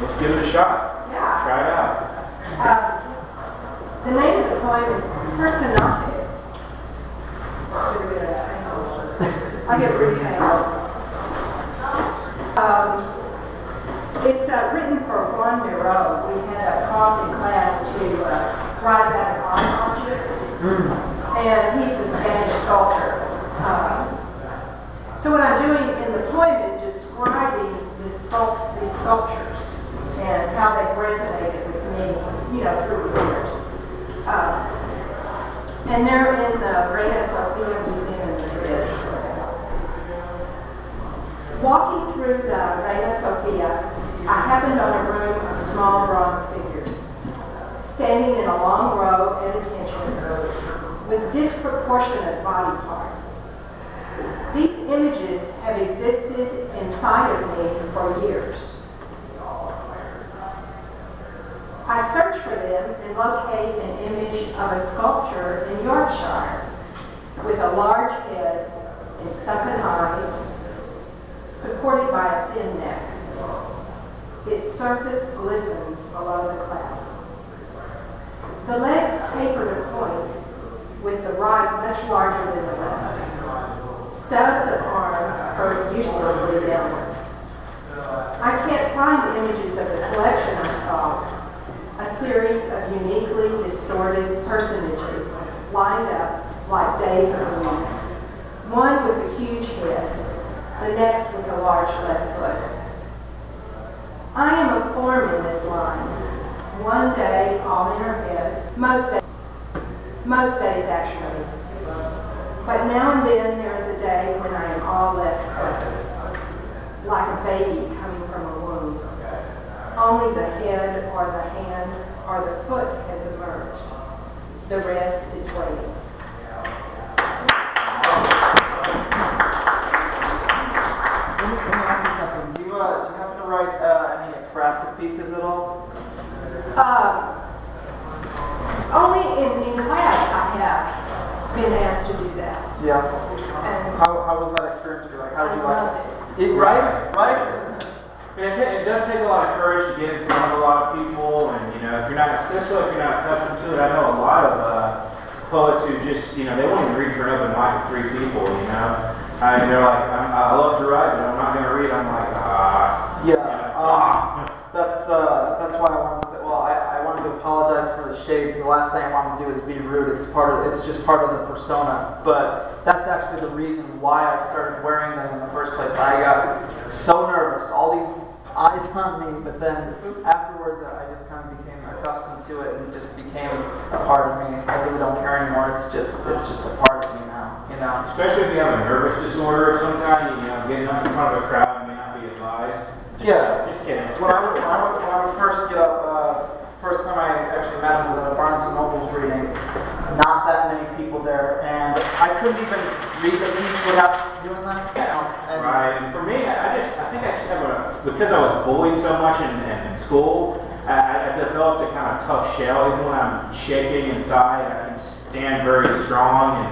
Let's give it a shot. Yeah. Try it out. The name of the poem is Personajes. I get retail. It's written for Juan Miro. We had a prompt in class to write about an art object, and he's a Spanish sculptor. So what I'm doing in the poem is describing these sculptures and how they've resonated with me, through the years. And they're in the Reina Sofia Museum in Madrid. Walking through the Reina Sofia, I happened on a room of small bronze figures, standing in a long row at attention, with disproportionate body parts. These images have existed inside of me for years. I search for them and locate an image of a sculpture in Yorkshire with a large head and sunken eyes, supported by a thin neck. Its surface glistens below the clouds. The legs taper to points, with the right much larger than the left. Stubs of arms curve uselessly downward. I can't find images of the collection I saw, a series of uniquely distorted personages lined up like days of the week. One with a huge head, the next with a large left foot. I am a form in this line. One day all in her head, most days Most days, actually. But now and then, there's a day when I am all left like a baby coming from a womb. Only the head or the hand or the foot has emerged. The rest is waiting. Let me ask you something. Do you happen to write any ekphrastic pieces at all? Only in class I have been asked to do that. Yeah. And How was that experience for you? Like, how I did you like loved it? it. Right? It does take a lot of courage to get in front of a lot of people, and if you're not, especially if you're not accustomed to it. I know a lot of poets who just, they won't even read for an open mic of 3 people. And they're like, I love to write, but I'm not going to read. I'm like, That's why I wanted to say. Well, I wanted to apologize for the shades. The last thing I wanted to do is be rude. It's just part of the persona. But that's actually the reason why I started wearing them in the first place. I got so nervous, all these eyes on me, but then afterwards I just kind of became accustomed to it and it just became a part of me. I really don't care anymore. It's just a part of me now. Especially if you have a nervous disorder of some kind, getting up in front of a crowd may not be advised. Just kidding. When I would first get up, first time I actually met him was at a Barnes and Noble's reading. Not that many people there, and I couldn't even read the piece without doing that. Right, and for me, I think I just have because I was bullied so much in school, I developed a kind of tough shell. Even when I'm shaking inside, I can stand very strong,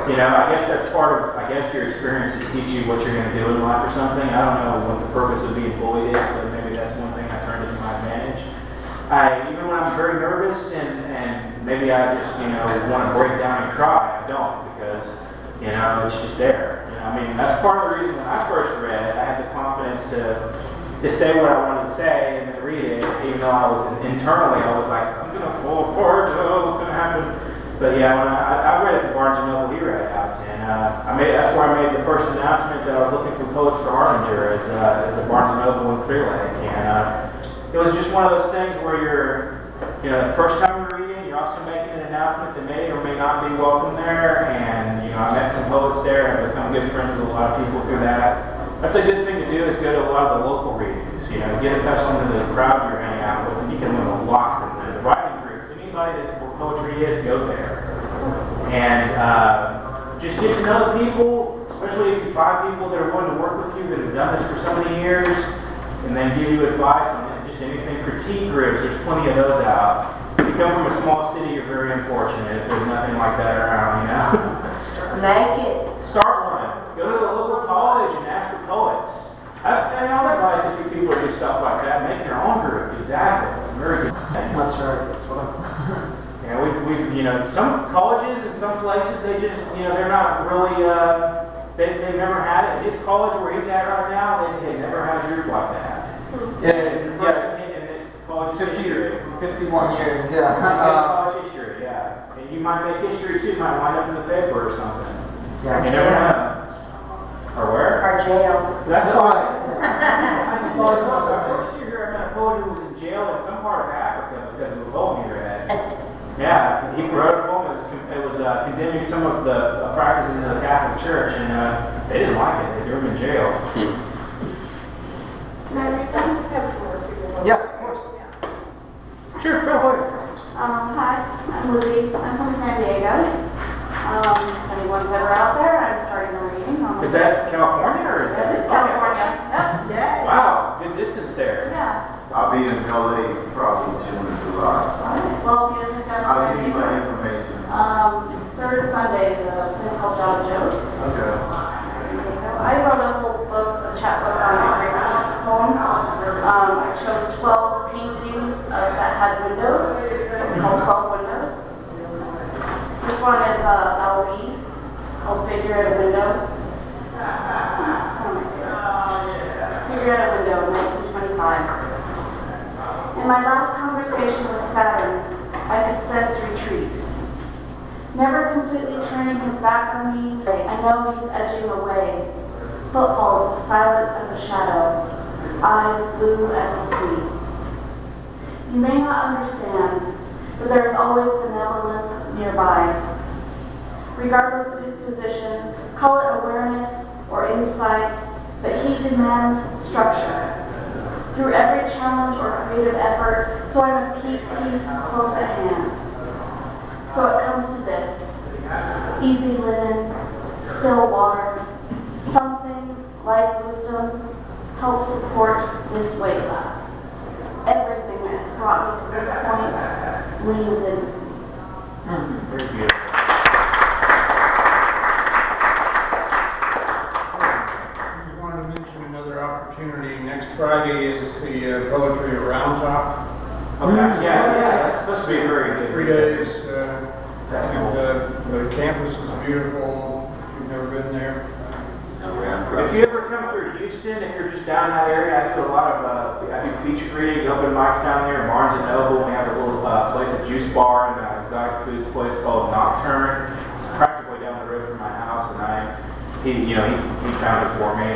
and I guess that's part of, your experiences teach you what you're going to do in life or something. I don't know what the purpose of being bullied is, but maybe that's one thing I turned into my advantage. Even when I'm very nervous and maybe I just, want to break down and cry, I don't, because, it's just there. That's part of the reason when I first read it, I had the confidence to say what I wanted to say and then read it, even though I was internally, I was like, I'm going to fall apart, what's going to happen? But yeah, when I read at the Barnes and Noble, he read it out, and that's where I made the first announcement that I was looking for poets for Harbinger as a Barnes and Noble in Clear Lake, and it was just one of those things where you're, the first time you're reading, you're also making an announcement that may or may not be welcome there, and I met some poets there and become good friends with a lot of people through that. That's a good thing to do, is go to a lot of the local readings, get accustomed to the crowd you're hanging out with, and you can learn a lot from them. The writing groups, anybody that where poetry is, go there. And just get to know the people, especially if you find people that are willing to work with you, that have done this for so many years, and then give you advice on just anything. Critique groups, there's plenty of those out. If you come from a small city, you're very unfortunate if there's nothing like that around, Make it. Start one. Go to the local college and ask for poets. I'll advise a few people to do stuff like that. Make your own group. Exactly. It's a very good thing. That's right. That's what I'm... we've some colleges and some places, they just, they're not really, they've never had it. His college where he's at right now, they never had a group like that. Yeah, it's the first and it's college history. 51 years, yeah. College history, yeah. And you might make history too, might wind up in the paper or something. Yeah. You never know. Or where? Or jail. That's why. I can tell you what, the first year here, I met a poet who was in jail in some part of Africa because of a poem he read. Yeah, he wrote a poem. It was condemning some of the practices of the Catholic Church, and they didn't like it. They threw him in jail. Yes, of course. Sure, Phil Hoyer. Hi, I'm Lizzie. I'm from San Diego. If anyone's ever out there, I'm starting a reading. Is that California or is that? That is California. Yep. Wow, good distance there. Yeah. I'll be in LA probably June or July. Well, if you look up I'll San give you my Diego, information. third Sunday is a place called John Joe's. Okay. I wrote a whole book, a chapbook on racist poems. I chose 12 paintings that had windows. So it's called 12 Windows. This one is L.E. called Figure at a Window. It's one of my favorites. Figure at a Window, 1925. In my last conversation with Saturn, I could sense retreat. Never completely turning his back on me, I know he's edging away. Footfalls as silent as a shadow, eyes blue as the sea. You may not understand, but there is always benevolence nearby. Regardless of his position, call it awareness or insight, but he demands structure. Through every challenge or creative effort, so I must keep peace close at hand. So it comes to this: easy linen, still water, something like wisdom helps support this weight. Everything that has brought me to this point leans in. Very beautiful. I just wanted to mention another opportunity. Next Friday is the Poetry at Round Top. Okay, yeah, that's supposed to be a very good 3 days. festival. The campus is beautiful. If you've never been there. If you ever come through Houston, if you're just down in that area, I do a lot of, I do feature readings, open mics down there, Barnes & Noble. We have a little place, a juice bar, and an exotic foods place called Nocturne. It's practically down the road from my house, and he found it for me.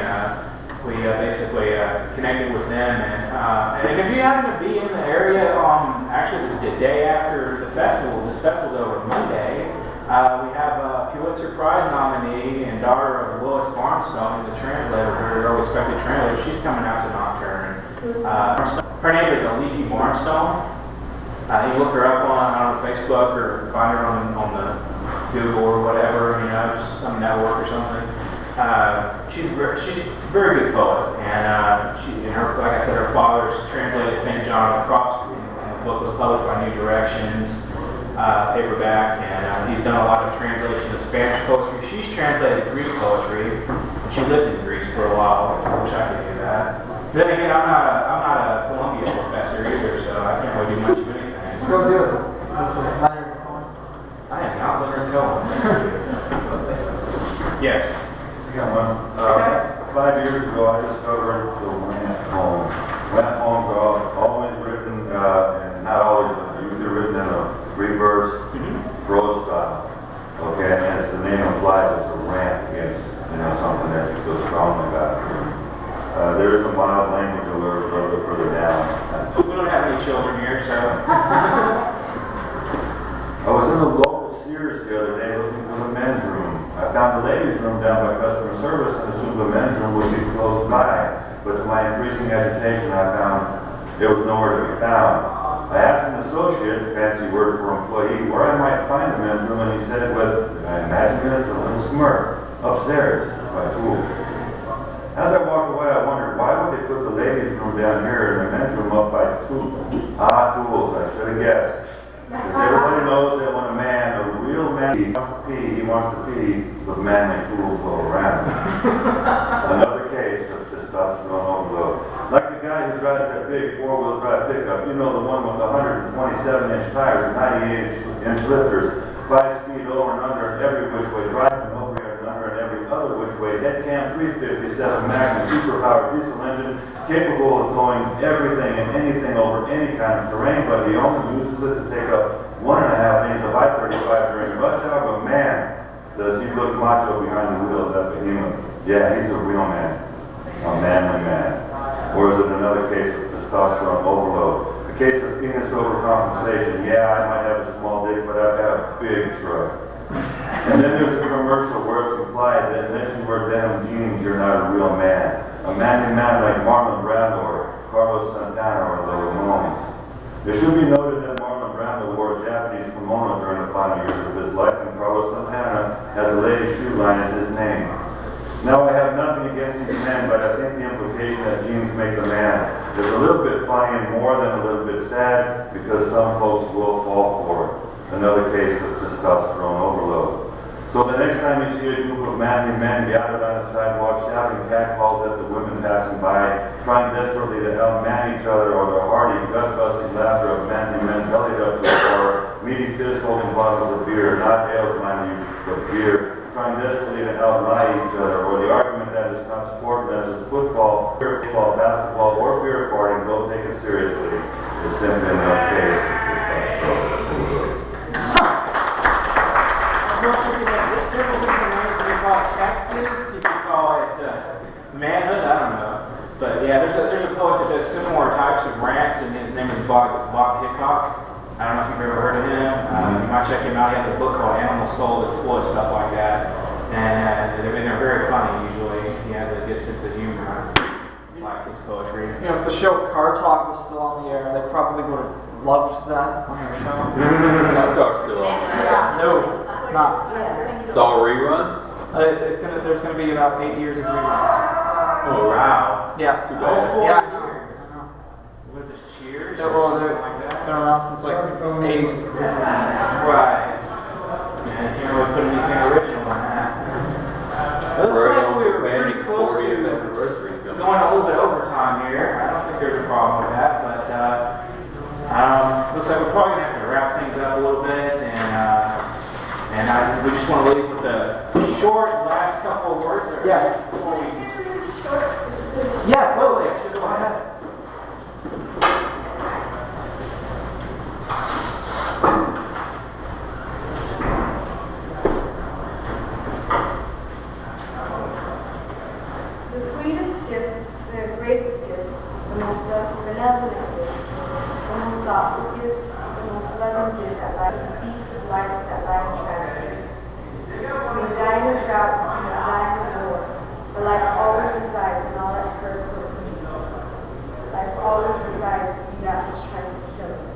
We basically connected with them, and if you happen to be in the area, actually the day after the festival, this festival's over Monday, we have a Pulitzer Prize nominee and daughter of Willis Barnstone, who's a translator, very well-respected translator. She's coming out to Nocturne. Her name is Leafy Barnstone. You look her up on Facebook or find her on the Google or whatever, just some network or something. She's a very good poet, and like I said, her father's translated St. John of the Cross, and the book was published by New Directions, paperback, and he's done a lot of translation of Spanish poetry. She's translated Greek poetry. She lived in Greece for a while. I wish I could do that. Then again, I'm not a Columbia professor either, so I can't really do much of anything. Still do it. Mr. Leonard Cohen. I am not Leonard Cohen. Yes. I got one. 5 years ago, I discovered the Lamp poem. Lamp poems are always written, and not always, but usually written in a free-verse, prose style. Okay, and as the name implies, it's a rant against, something that you feel strongly about. There is a mild language a little bit further down. We don't have any children here, so. I was in the local Sears the other day looking for the men's room. I found the ladies' room down by customer service and assumed the men's room would be close by. But to my increasing agitation, I found it was nowhere to be found. I asked an associate, fancy word for employee, where I might find the men's room, and he said with, I imagine this, a little smirk, upstairs by tools. As I walked away, I wondered, why would they put the ladies' room down here and the men's room up by tools? Tools, I should have guessed. Because everybody knows that when a man, a real man, he wants to pee with manly tools all around. Another case of testosterone overload. Like the guy who drives that big four-wheel drive pickup, the one with the 127-inch tires and 98-inch lifters, 5 speed over and under every which way, driving over and under and every other which way, head cam 357 Magnum superpowered diesel engine, capable of towing everything and anything over any kind of terrain, but he only uses it to take up 1.5 lanes of I-35 during rush hour. But man, does he look macho behind the wheel of that behemoth. Yeah, he's a real man, a manly man. Or is it another case of testosterone overload? A case of penis overcompensation. Yeah, I might have a small dick, but I've got a big truck. And then there's a commercial where it's implied that unless you wear denim jeans, you're not a real man. A manly man like Marlon Brando or Carlos Santana or the Ramones. It should be noted that Marlon Brando wore a Japanese kimono during the final years of his life, and Carlos Santana has a lady's shoe line in his name. Now, I have nothing against these men, but I think the implication that genes make the man is a little bit funny and more than a little bit sad, because some folks will fall for it. Another case of testosterone overload. So the next time you see a group of manly men gathered on the sidewalk shouting catcalls at the women passing by, trying desperately to outman each other, or the hearty, gut-busting laughter of manly men bellied up to a bar, meaty fists holding bottles of beer, not ales, mind you, but beer, trying desperately to outlie each other, or the argument that it's not sport as is football, basketball, or beer party, don't take it seriously. It's simply another case of testosterone. Several different ways. You could call it Texas, you could call it manhood, I don't know. But yeah, there's a poet that does similar types of rants, and his name is Bob Hickok. I don't know if you've ever heard of him. You might check him out. He has a book called Animal Soul that's full of stuff like that. And they're very funny usually. He has a good sense of humor. I like his poetry. You know, if the show Car Talk was still on the air, they probably would have loved that on their show. Car Talk's still on. No, it's not. It's all reruns? There's gonna be about 8 years of reruns. Oh, wow. Yeah. Too bad. 4 Yeah. years. What is this, Cheers? They're, or well, something they're, like that? been around since like 80s. Right. Man, I can't really put anything original on that. It looks like we were pretty close to going a little bit overtime here. I don't think there's a problem with that, but looks like we're probably gonna have to wrap things up a little bit, and we just want to leave with a short last couple of words. Yes. Before we... Yeah, totally. I should go ahead. The sweetest gift, the greatest gift, the most benevolent gift, the most thoughtful gift, the most loving gift that lies the seeds of life that lie in tragedy. We die in a drought and we die in a war, but life always resides in all that hurts or pains us. Life always resides in that which tries to kill us.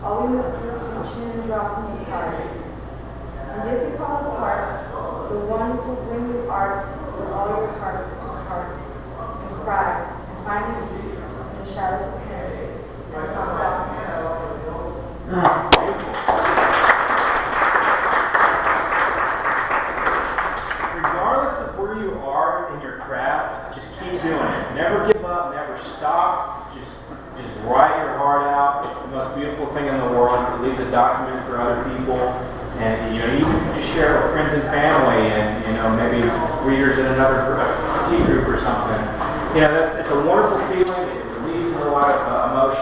All we must do is reach in and draw from the heart. And if you fall apart, the ones who bring you art with all your heart to heart, and cry, and find your peace in the shadows of pain, and come back. Regardless of where you are in your craft, just keep doing it. Never give up, never stop. Just write your heart out. It's the most beautiful thing in the world. It leaves a document for other people. And even if you just share it with friends and family, and maybe readers in another tea group or something, it's a wonderful feeling.